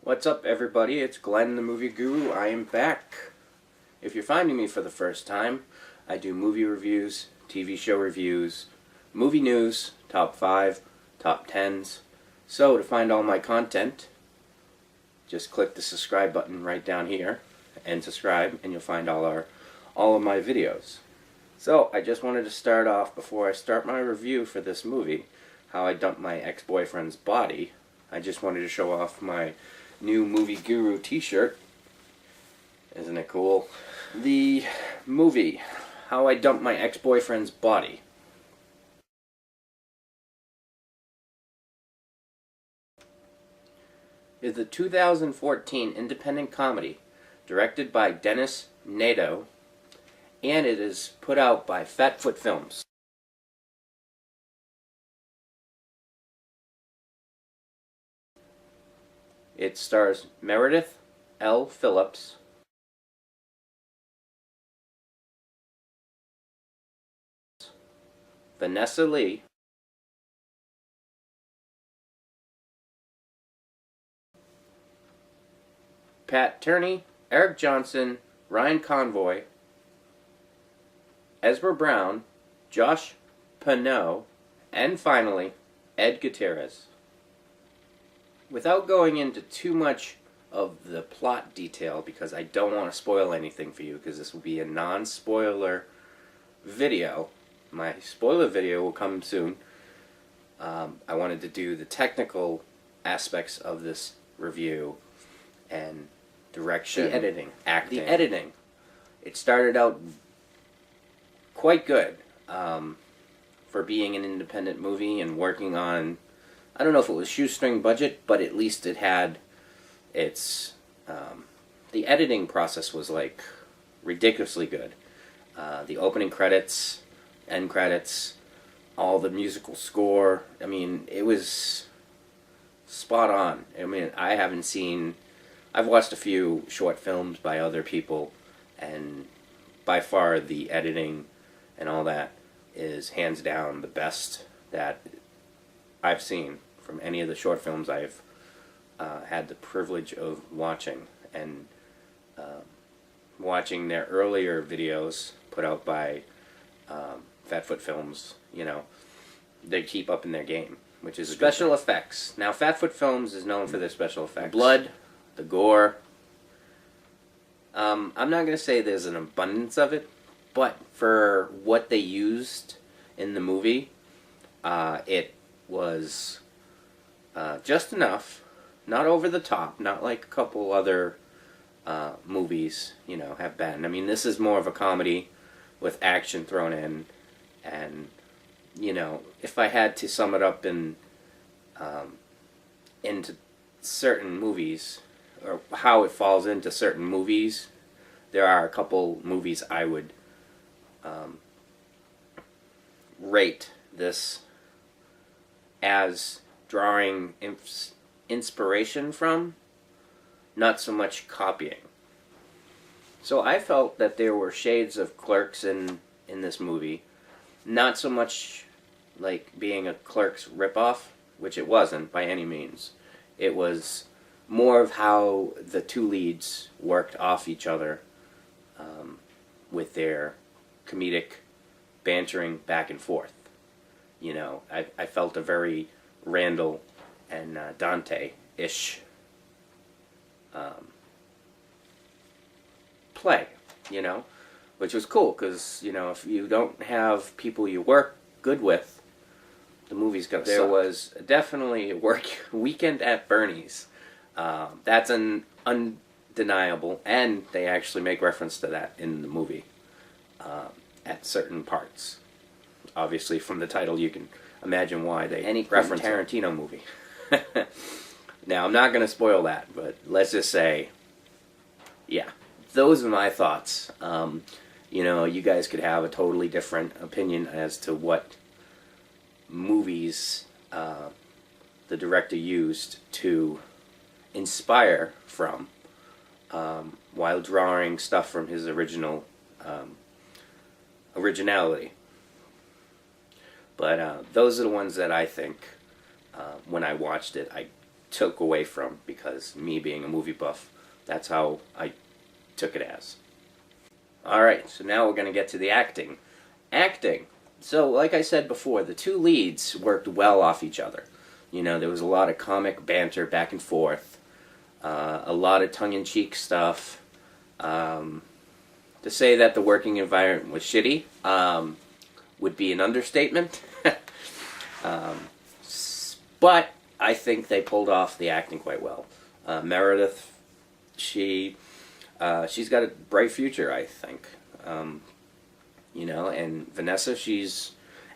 What's up, everybody? It's Glenn, the Movie Guru. I am back. If you're finding me for the first time, I do movie reviews, TV show reviews, movie news, top 5, top 10s. So, to find all my content, just click the subscribe button right down here and subscribe, and you'll find all of my videos. So, I just wanted to start off, before I start my review for this movie, how I dumped my ex-boyfriend's body. I just wanted to show off my new Movie Guru t-shirt. Isn't it cool? The movie, How I Dumped My Ex-Boyfriend's Body. Is a 2014 independent comedy directed by Dennis Nadeau, and it is put out by Fatfoot Films. It stars Meredith L. Phillips, Vanessa Lee, Pat Turney, Eric Johnson, Ryan Convoy, Ezra Brown, Josh Pineau, and finally, Ed Gutierrez. Without going into too much of the plot detail, because I don't want to spoil anything for you, because this will be a non-spoiler video. My spoiler video will come soon. I wanted to do the technical aspects of this review and direction, the editing, acting. The editing. It started out quite good for being an independent movie and working on, I don't know if it was shoestring budget, but at least it had its, the editing process was like ridiculously good. The opening credits, end credits, all the musical score, I mean, it was spot on. I mean, I've watched a few short films by other people, and by far the editing and all that is hands down the best that I've seen from any of the short films I've had the privilege of watching. And watching their earlier videos put out by Fatfoot Films, you know, they keep up in their game, which is special effects. Now, Fatfoot Films is known for their special effects. The blood, the gore. I'm not going to say there's an abundance of it, but for what they used in the movie, it was just enough, not over the top, not like a couple other movies, you know, have been. I mean, this is more of a comedy with action thrown in, and, you know, if I had to sum it up in into certain movies, or how it falls into certain movies, there are a couple movies I would rate this as drawing inspiration from, not so much copying. So I felt that there were shades of Clerks in this movie, not so much like being a Clerks ripoff, which it wasn't by any means. It was more of how the two leads worked off each other with their comedic bantering back and forth. You know, I felt a very Randall and Dante-ish play, you know, which was cool, because, you know, if you don't have people you work good with, the movie's gonna suck. There was definitely a weekend at Bernie's. That's an undeniable, and they actually make reference to that in the movie at certain parts. Obviously, from the title, you can imagine why they reference Tarantino movie. Now, I'm not going to spoil that, but let's just say, yeah, those are my thoughts. You know, you guys could have a totally different opinion as to what movies the director used to inspire from while drawing stuff from his originality. But those are the ones that I think, when I watched it, I took away from, because me being a movie buff, that's how I took it as. Alright, so now we're going to get to the acting. Acting. So, like I said before, the two leads worked well off each other. You know, there was a lot of comic banter back and forth, a lot of tongue-in-cheek stuff. To say that the working environment was shitty would be an understatement. But I think they pulled off the acting quite well. Meredith, she's got a bright future, I think. You know, and Vanessa, she's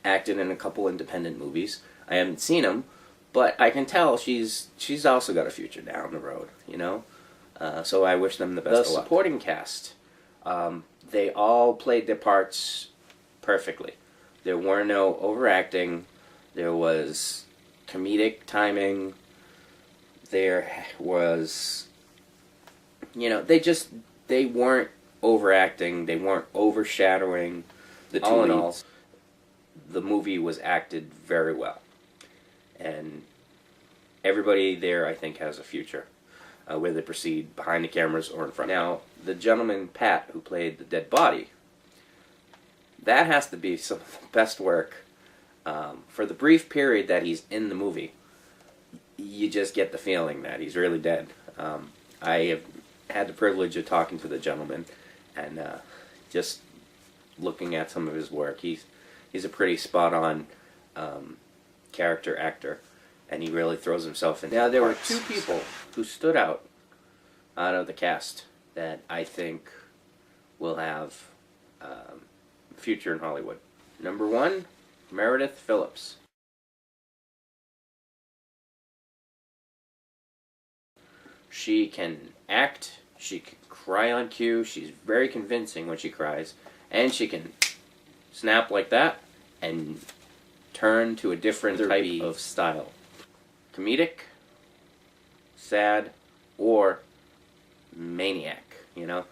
acted in a couple independent movies. I haven't seen them, but I can tell she's also got a future down the road, you know? So I wish them the best of luck. The supporting cast, they all played their parts perfectly. There were no overacting. There was comedic timing. There was, you know, they weren't overacting. They weren't overshadowing the two leads. All in all, the movie was acted very well. And everybody there, I think, has a future, whether they proceed behind the cameras or in front. Now, the gentleman, Pat, who played the dead body, that has to be some of the best work. For the brief period that he's in the movie, you just get the feeling that he's really dead. I have had the privilege of talking to the gentleman, and just looking at some of his work, he's a pretty spot-on character actor, and he really throws himself in. Now, there were two people who stood out of the cast that I think will have future in Hollywood. Number one, Meredith Phillips. She can act, she can cry on cue, she's very convincing when she cries, and she can snap like that and turn to a different type of style. Comedic, sad, or maniac, you know?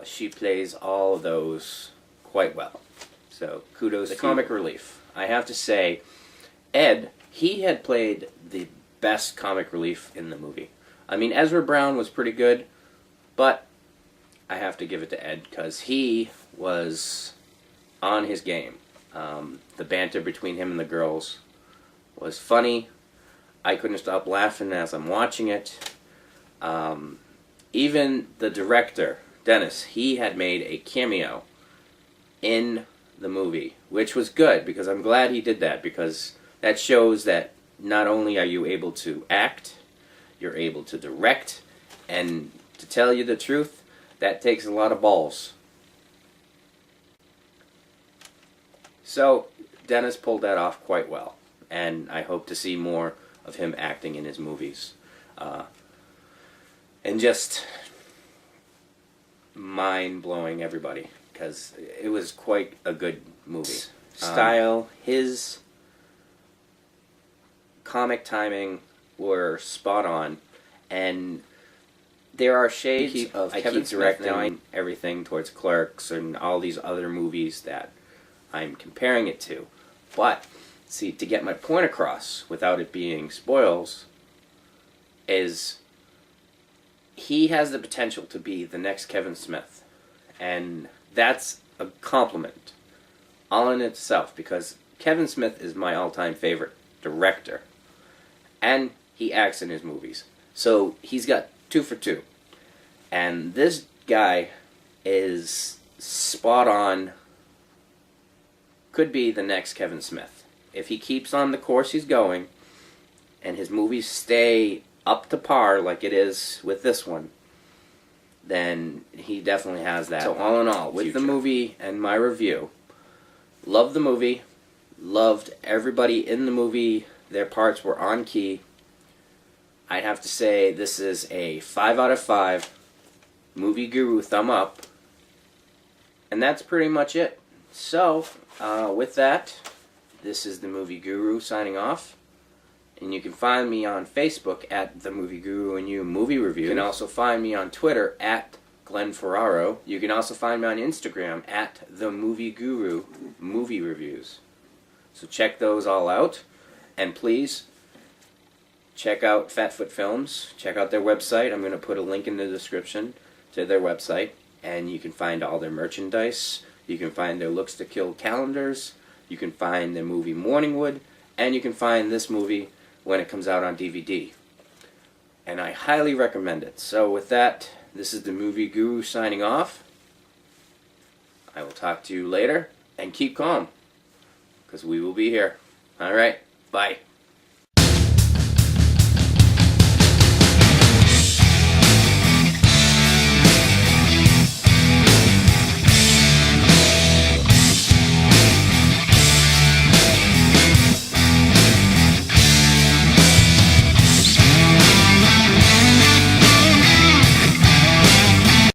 She plays all of those quite well. So, kudos to the comic relief. I have to say, Ed, he had played the best comic relief in the movie. I mean, Ezra Brown was pretty good, but I have to give it to Ed, because he was on his game. The banter between him and the girls was funny. I couldn't stop laughing as I'm watching it. Even the director, Dennis, he had made a cameo in the movie, which was good, because I'm glad he did that, because that shows that not only are you able to act, you're able to direct, and to tell you the truth, that takes a lot of balls. So, Dennis pulled that off quite well, and I hope to see more of him acting in his movies. And just mind-blowing everybody, because it was quite a good movie. Style, his comic timing were spot on, and there are shades of Kevin Smith directing everything towards Clerks and all these other movies that I'm comparing it to. But, see, to get my point across without it being spoils, is he has the potential to be the next Kevin Smith. And that's a compliment all in itself, because Kevin Smith is my all-time favorite director. And he acts in his movies. So he's got 2 for 2. And this guy is spot on. Could be the next Kevin Smith. If he keeps on the course he's going, and his movies stay up to par like it is with this one, then he definitely has that. So all in all, with the movie and my review, loved the movie, loved everybody in the movie, their parts were on key. I'd have to say this is a 5 out of 5, Movie Guru thumb up, and that's pretty much it. So, with that, this is the Movie Guru signing off. And you can find me on Facebook at The Movie Guru and You Movie Review. You can also find me on Twitter at Glenn Ferraro. You can also find me on Instagram at The Movie Guru Movie Reviews. So check those all out. And please, check out Fatfoot Films. Check out their website. I'm going to put a link in the description to their website, and you can find all their merchandise. You can find their Looks to Kill calendars. You can find their movie Morningwood, and you can find this movie when it comes out on DVD. And I highly recommend it. So with that, this is the Movie Guru signing off. I will talk to you later, and keep calm, because we will be here. Alright, bye.